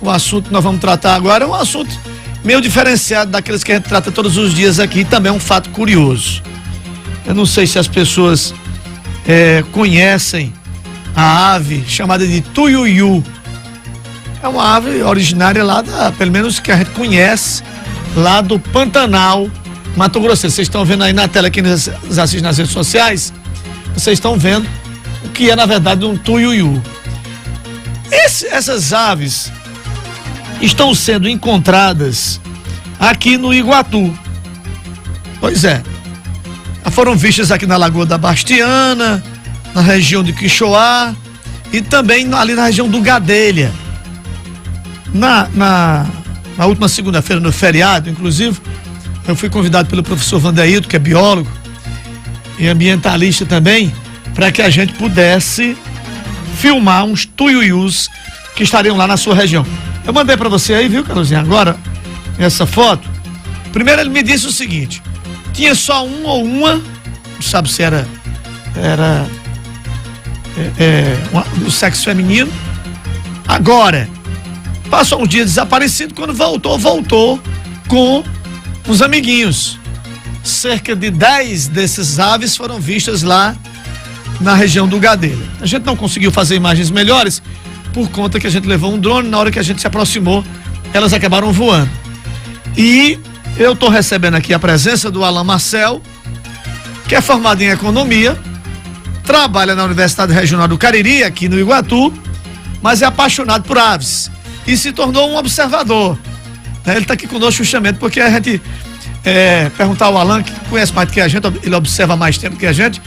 o assunto que nós vamos tratar agora é um assunto meio diferenciado daqueles que a gente trata todos os dias aqui, também é um fato curioso. Eu não sei se as pessoas conhecem a ave chamada de tuiuiu. É uma ave originária lá pelo menos que a gente conhece, lá do Pantanal, Mato Grosso. Vocês estão vendo aí na tela, quem nos assiste nas redes sociais, vocês estão vendo o que é na verdade um tuiuiu. Essas aves estão sendo encontradas aqui no Iguatu. Pois é. Foram vistas aqui na Lagoa da Bastiana, na região de Quixoá e também ali na região do Gadelha. Na última segunda-feira, no feriado, inclusive, eu fui convidado pelo professor Vandeilton, que é biólogo e ambientalista também, para que a gente pudesse filmar uns tuiuius que estariam lá na sua região. Eu mandei para você aí, viu, Carolzinha, agora, essa foto. Primeiro ele me disse o seguinte: tinha só um ou uma, não sabe se era do sexo feminino. Agora, passou um dia desaparecido, quando voltou com uns amiguinhos. Cerca de 10 desses aves foram vistas lá na região do Gadelha. A gente não conseguiu fazer imagens melhores por conta que a gente levou um drone. Na hora que a gente se aproximou, elas acabaram voando. E eu estou recebendo aqui a presença do Alain Marcel, que é formado em economia, trabalha na Universidade Regional do Cariri, aqui no Iguatu, mas é apaixonado por aves e se tornou um observador. Ele está aqui conosco justamente porque a gente perguntar ao Alain, que conhece mais do que a gente, ele observa mais tempo que a gente.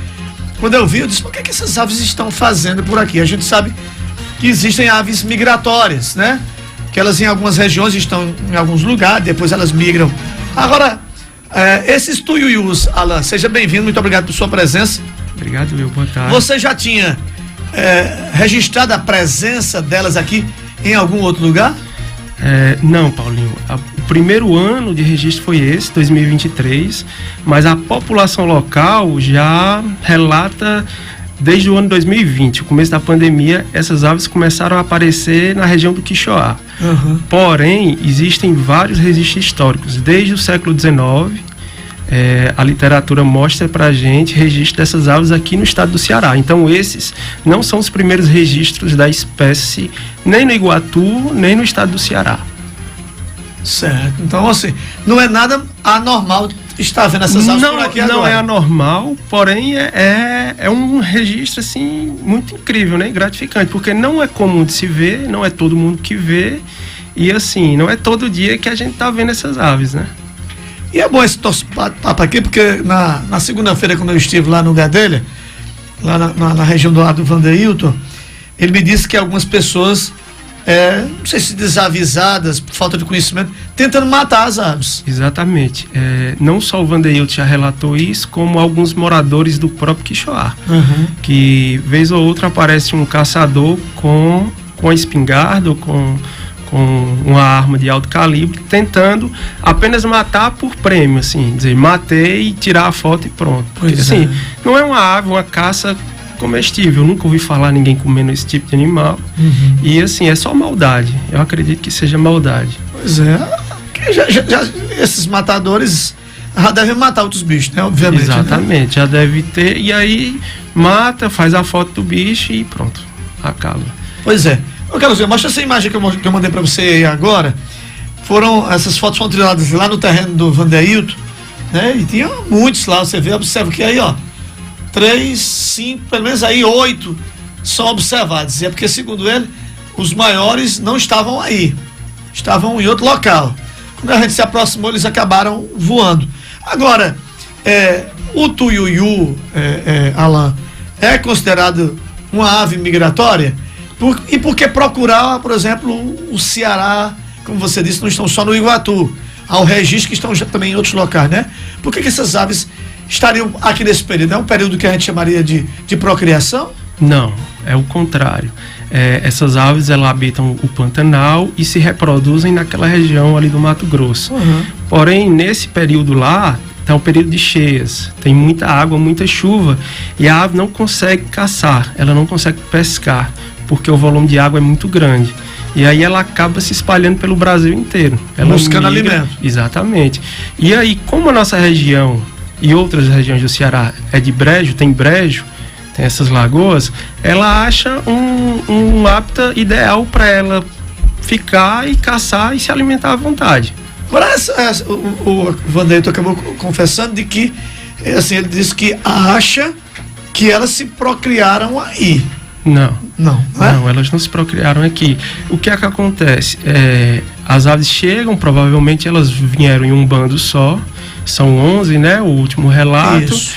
Quando eu vi, eu disse: por que essas aves estão fazendo por aqui? A gente sabe que existem aves migratórias, né? Que elas em algumas regiões estão em alguns lugares, depois elas migram. Agora, esses tuiuius, Alain, seja bem-vindo, muito obrigado por sua presença. Obrigado, Will, boa tarde. Você já tinha registrado a presença delas aqui em algum outro lugar? Não, Paulinho. O primeiro ano de registro foi esse, 2023, mas a população local já relata desde o ano 2020, o começo da pandemia, essas aves começaram a aparecer na região do Quixoá. Uhum. Porém, existem vários registros históricos. Desde o século XIX, a literatura mostra pra gente registro dessas aves aqui no estado do Ceará. Então, esses não são os primeiros registros da espécie, nem no Iguatu, nem no estado do Ceará. Certo. Então, assim, não é nada anormal estar vendo essas aves por aqui agora. Não é anormal, porém é um registro, assim, muito incrível, né? Gratificante, porque não é comum de se ver, não é todo mundo que vê, e assim, não é todo dia que a gente tá vendo essas aves, né? E é bom esse papo aqui, porque na segunda-feira, quando eu estive lá no Gadelha, lá na região do lado do Vandeilton, ele me disse que algumas pessoas, não sei se desavisadas, por falta de conhecimento, tentando matar as aves. Exatamente. Não só o Vandeilton já relatou isso, como alguns moradores do próprio Quixoá. Uhum. Que, vez ou outra, aparece um caçador com a espingarda ou com uma arma de alto calibre, tentando apenas matar por prêmio, assim, dizer, matei, tirar a foto e pronto. Porque, assim, não é uma ave, uma caça comestível. Eu nunca ouvi falar ninguém comendo esse tipo de animal. Uhum. E, assim, é só maldade. Eu acredito que seja maldade. Pois é. Esses matadores já devem matar outros bichos, né? Obviamente. Exatamente, né? Já deve ter. E aí, mata, faz a foto do bicho e pronto, acaba. Pois é. Ô, Carolzinha, mostra essa imagem que eu mandei pra você aí agora. Essas fotos foram tiradas lá no terreno do Vandeilton, né? E tinha muitos lá, você vê, observa que aí, ó, 3, 5, pelo menos aí 8 são observados. E é porque, segundo ele, os maiores não estavam aí, estavam em outro local. Quando a gente se aproximou, eles acabaram voando. Agora, o tuiuiu, Alain, é considerado uma ave migratória? E por que procurar, por exemplo, o Ceará, como você disse, não estão só no Iguatu, há o registro que estão também em outros locais, né? Por que essas aves estariam aqui nesse período? É um período que a gente chamaria de procriação? Não, é o contrário. Essas aves, elas habitam o Pantanal e se reproduzem naquela região ali do Mato Grosso. Uhum. Porém, nesse período lá, está um período de cheias, tem muita água, muita chuva, e a ave não consegue caçar, ela não consegue pescar, porque o volume de água é muito grande. e aí ela acaba se espalhando pelo Brasil inteiro. Ela buscando migra, alimento. Exatamente. E aí, como a nossa região e outras regiões do Ceará é de brejo, tem essas lagoas, ela acha um hábitat ideal para ela ficar e caçar e se alimentar à vontade. Agora, o Vandeito acabou confessando de que, assim, ele disse que acha que elas se procriaram aí. Não, é? elas não se procriaram aqui. O que é que acontece? As aves chegam, provavelmente elas vieram em um bando só, são 11, né? O último relato. Isso.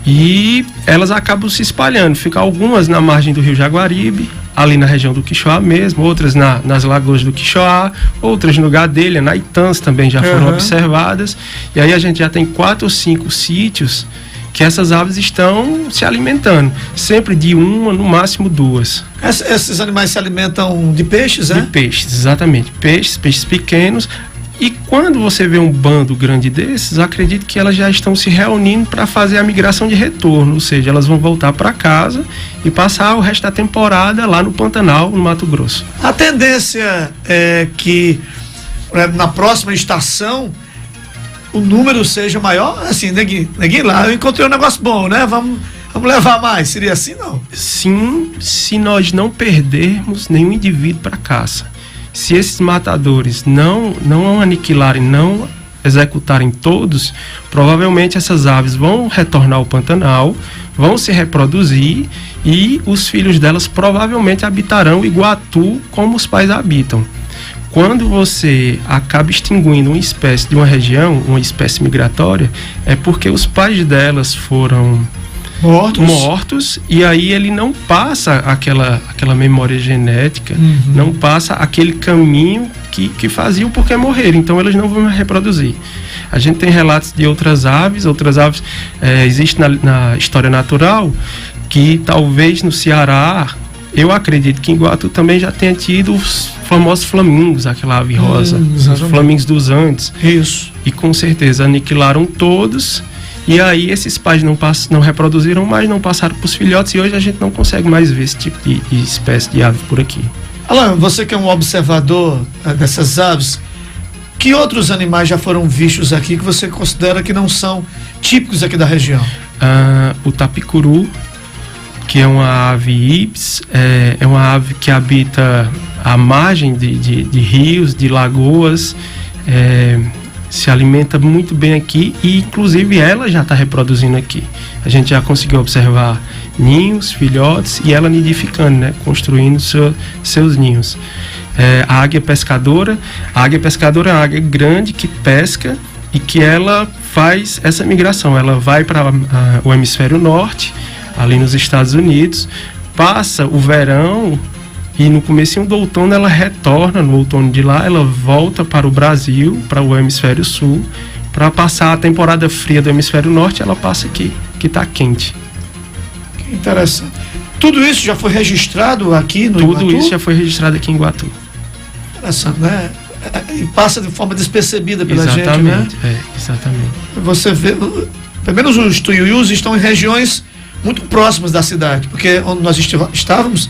E elas acabam se espalhando. Ficam algumas na margem do Rio Jaguaribe, ali na região do Quixoá mesmo, outras nas lagoas do Quixoá, outras no Gadelha, na Itãs também já foram observadas. E aí a gente já tem 4 ou 5 sítios que essas aves estão se alimentando, sempre de uma, no máximo 2. Esses animais se alimentam de peixes, De peixes, exatamente. Peixes pequenos. E quando você vê um bando grande desses, acredito que elas já estão se reunindo para fazer a migração de retorno, ou seja, elas vão voltar para casa e passar o resto da temporada lá no Pantanal, no Mato Grosso. A tendência é que na próxima estação o número seja maior, assim, neguinho lá, eu encontrei um negócio bom, né? Vamos levar mais, seria assim, não? Sim, se nós não perdermos nenhum indivíduo para caça. Se esses matadores não aniquilarem, não executarem todos, provavelmente essas aves vão retornar ao Pantanal, vão se reproduzir e os filhos delas provavelmente habitarão o Iguatu como os pais habitam. Quando você acaba extinguindo uma espécie de uma região, uma espécie migratória, é porque os pais delas foram mortos, e aí ele não passa aquela memória genética, não passa aquele caminho que faziam porque morreram, então eles não vão reproduzir. A gente tem relatos de outras aves existe na história natural que talvez no Ceará, eu acredito que em Iguatu também já tenha tido os famosos flamingos, aquela ave rosa, os flamingos dos Andes. Isso. E com certeza aniquilaram todos. E aí esses pais não reproduziram mais, não passaram para os filhotes, e hoje a gente não consegue mais ver esse tipo de espécie de ave por aqui. Alan, você que é um observador dessas aves, que outros animais já foram vistos aqui que você considera que não são típicos aqui da região? O tapicuru, que é uma ave ips, é uma ave que habita à margem de rios, de lagoas, se alimenta muito bem aqui, e inclusive ela já está reproduzindo aqui. A gente já conseguiu observar ninhos, filhotes, e ela nidificando, né, construindo seus ninhos. A águia pescadora é uma águia grande que pesca e que ela faz essa migração. Ela vai para o hemisfério norte, ali nos Estados Unidos, passa o verão, e no comecinho do outono ela retorna, no outono de lá ela volta para o Brasil, para o hemisfério sul, para passar a temporada fria do hemisfério norte. Ela passa aqui, que está quente. Que interessante. Tudo isso já foi registrado aqui no Iguatu? Tudo isso já foi registrado aqui em Iguatu. Interessante, né? E passa de forma despercebida pela gente, né? Exatamente. Você vê, pelo menos os tuiuius estão em regiões muito próximas da cidade, porque onde nós estávamos,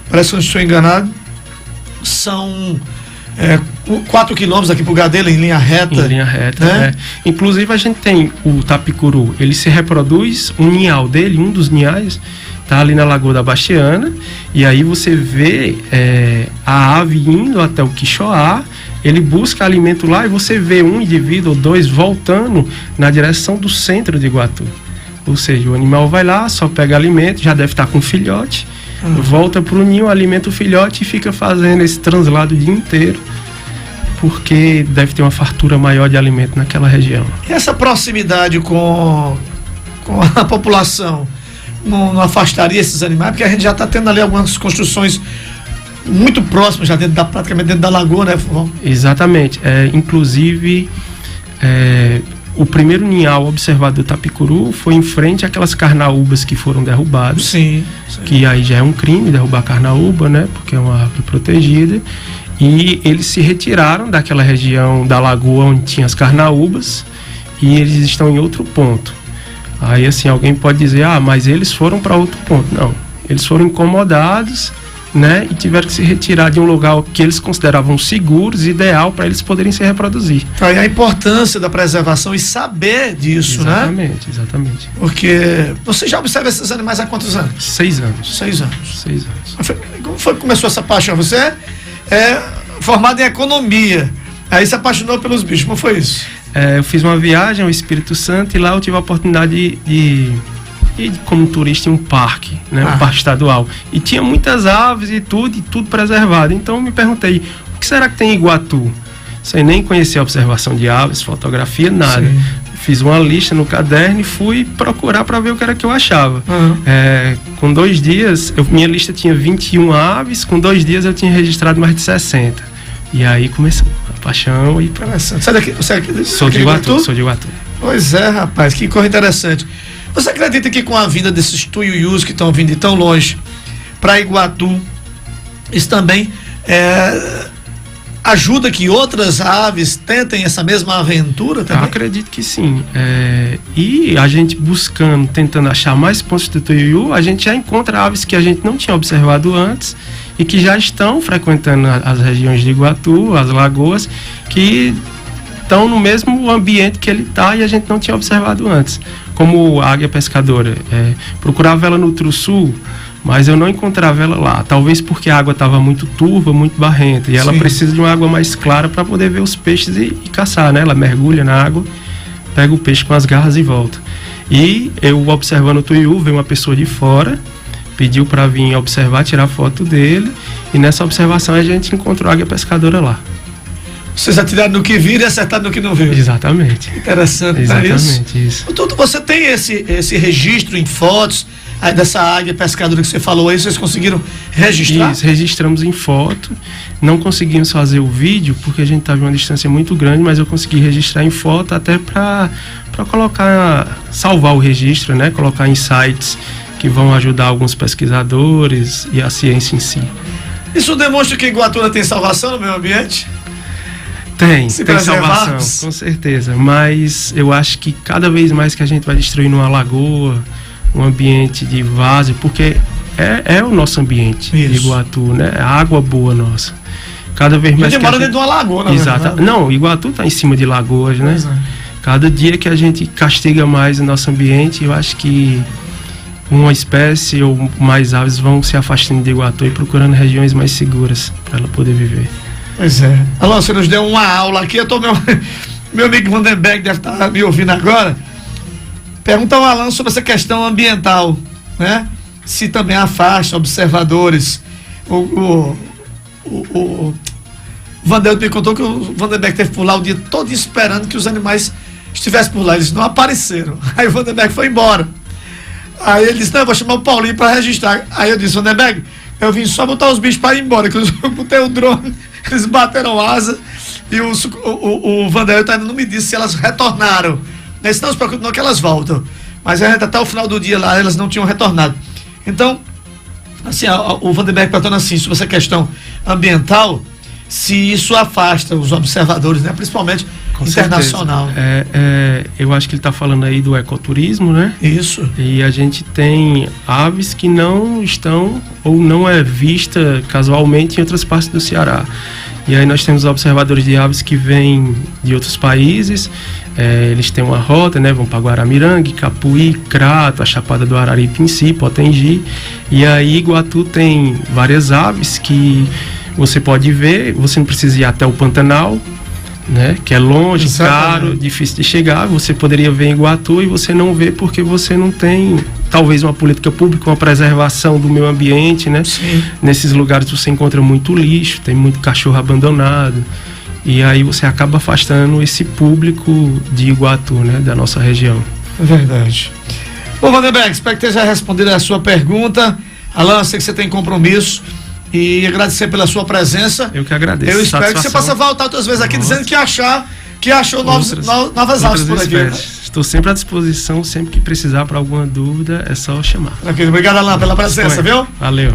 parece que eu estou enganado, são 4 quilômetros aqui pro Gadelha, em linha reta. Em linha reta, né? Inclusive a gente tem o tapicuru, ele se reproduz, um ninhal dele, um dos ninhais, tá ali na Lagoa da Bastiana, e aí você vê a ave indo até o Quixoá, ele busca alimento lá, e você vê um indivíduo ou 2 voltando na direção do centro de Iguatu. Ou seja, o animal vai lá, só pega alimento, já deve estar com filhote, volta para o ninho, alimenta o filhote e fica fazendo esse translado o dia inteiro, porque deve ter uma fartura maior de alimento naquela região. E essa proximidade com a população não afastaria esses animais? Porque a gente já está tendo ali algumas construções muito próximas, já praticamente dentro da lagoa, né? Exatamente. Inclusive, o primeiro ninhal observado do tapicuru foi em frente àquelas carnaúbas que foram derrubadas. Sim. Que aí já é um crime derrubar carnaúba, né? Porque é uma árvore protegida. E eles se retiraram daquela região da lagoa onde tinha as carnaúbas, e eles estão em outro ponto. Aí assim, alguém pode dizer, mas eles foram para outro ponto. Não, eles foram incomodados né, e tiveram que se retirar de um lugar que eles consideravam seguros, ideal para eles poderem se reproduzir. Aí a importância da preservação e saber disso, exatamente, né? Exatamente. Porque você já observa esses animais há quantos anos? 6 anos. 6 anos. 6 anos. Como foi que começou essa paixão? Você é formado em economia, aí se apaixonou pelos bichos, como foi isso? Eu fiz uma viagem ao Espírito Santo e lá eu tive a oportunidade de ir como turista em um parque, né, um parque estadual. E tinha muitas aves e tudo preservado. Então eu me perguntei, o que será que tem em Iguatu? Sem nem conhecer a observação de aves, fotografia, nada. Sim. Fiz uma lista no caderno e fui procurar para ver o que era que eu achava. Com 2 dias, minha lista tinha 21 aves, com 2 dias eu tinha registrado mais de 60. E aí começou a paixão e... Você é daqui? Sou de Iguatu, sou de Iguatu. Pois é, rapaz, que coisa interessante. Você acredita que com a vinda desses tuiuius que estão vindo de tão longe para Iguatu, isso também ajuda que outras aves tentem essa mesma aventura também? Eu acredito que sim. E a gente tentando achar mais pontos do tuiuiu, a gente já encontra aves que a gente não tinha observado antes e que já estão frequentando as regiões de Iguatu, as lagoas, que estão no mesmo ambiente que ele está e a gente não tinha observado antes. Como a águia pescadora, procurava ela no Tru-Sul, mas eu não encontrava ela lá, talvez porque a água estava muito turva, muito barrenta, e ela precisa de uma água mais clara para poder ver os peixes e caçar, né? Ela mergulha na água, pega o peixe com as garras e volta. E eu observando o tuiuiu, veio uma pessoa de fora, pediu para vir observar, tirar foto dele, e nessa observação a gente encontrou a águia pescadora lá. Vocês atiraram no que viram e acertaram no que não viram. Exatamente. Interessante, exatamente, isso. Você tem esse registro em fotos aí dessa águia pescadora que você falou aí, vocês conseguiram registrar? Isso, registramos em foto. Não conseguimos fazer o vídeo porque a gente estava em uma distância muito grande, mas eu consegui registrar em foto até para salvar o registro, né? Colocar em sites que vão ajudar alguns pesquisadores e a ciência em si. Isso demonstra que Iguatu tem salvação no meio ambiente? Tem salvação, com certeza, mas eu acho que cada vez mais que a gente vai destruindo uma lagoa, um ambiente de várzea, porque é o nosso ambiente de Iguatu, né? A água boa nossa. Cada vez mais. A gente mora dentro de uma lagoa, né? Exato. Não, Iguatu está em cima de lagoas, né? Cada dia que a gente castiga mais o nosso ambiente, eu acho que uma espécie ou mais aves vão se afastando de Iguatu e procurando regiões mais seguras para ela poder viver. Pois é. Alô, você nos deu uma aula aqui. Meu amigo Vandenberg deve estar me ouvindo agora. Pergunta ao Alan sobre essa questão ambiental, né? Se também afasta observadores. O Vandenberg me contou que o Vandenberg teve por lá o dia todo esperando que os animais estivessem por lá. Eles não apareceram. Aí o Vandenberg foi embora. Aí ele disse, não, eu vou chamar o Paulinho para registrar. Aí eu disse, Vandenberg, eu vim só botar os bichos para ir embora, que eu botei o drone, eles bateram asa e o Vanderlei ainda não me disse se elas retornaram. Não se preocupe não que elas voltam. Mas até o final do dia lá elas não tinham retornado. Então, assim, o Vandenberg perguntando assim, sobre essa questão ambiental, se isso afasta os observadores, né? Principalmente com internacional. Eu acho que ele está falando aí do ecoturismo, né? Isso. E a gente tem aves que não estão ou não é vista casualmente em outras partes do Ceará. E aí nós temos observadores de aves que vêm de outros países, eles têm uma rota, né? Vão para Guaramirangue, Capuí, Crato, a Chapada do Araripe em si, Potengi. E aí Iguatu tem várias aves que você pode ver, você não precisa ir até o Pantanal, né? Que é longe, caro, difícil de chegar. Você poderia ver em Iguatu e você não vê porque você não tem, talvez, uma política pública, uma preservação do meio ambiente, né? Sim. Nesses lugares você encontra muito lixo, tem muito cachorro abandonado e aí você acaba afastando esse público de Iguatu, né? Da nossa região. É verdade. Bom, Vandenberg, espero que tenha respondido a sua pergunta. Alan, sei que você tem compromisso. E agradecer pela sua presença. Eu que agradeço. Eu espero que você possa voltar outras vezes aqui dizendo que achou novas aves por aqui. Né? Estou sempre à disposição, sempre que precisar para alguma dúvida, é só chamar. Tranquilo. Obrigado, Alan, pela presença, viu? Valeu.